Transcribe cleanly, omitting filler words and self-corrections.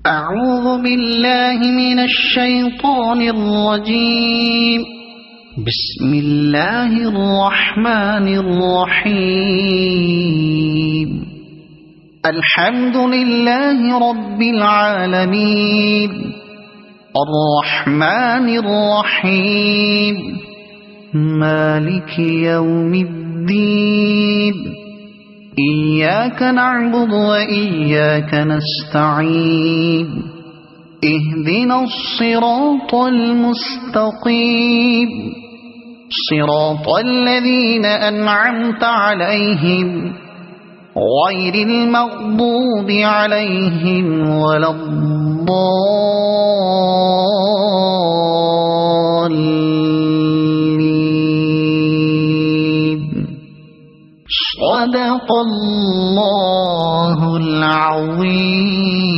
أعوذ بالله من الشيطان الرجيم. بسم الله الرحمن الرحيم. الحمد لله رب العالمين الرحمن الرحيم مالك يوم الدين. إياك نعبد وإياك نستعين. اهدنا الصراط المستقيم صراط الذين أنعمت عليهم غير المغضوب عليهم ولا الضالين. صدق الله العظيم.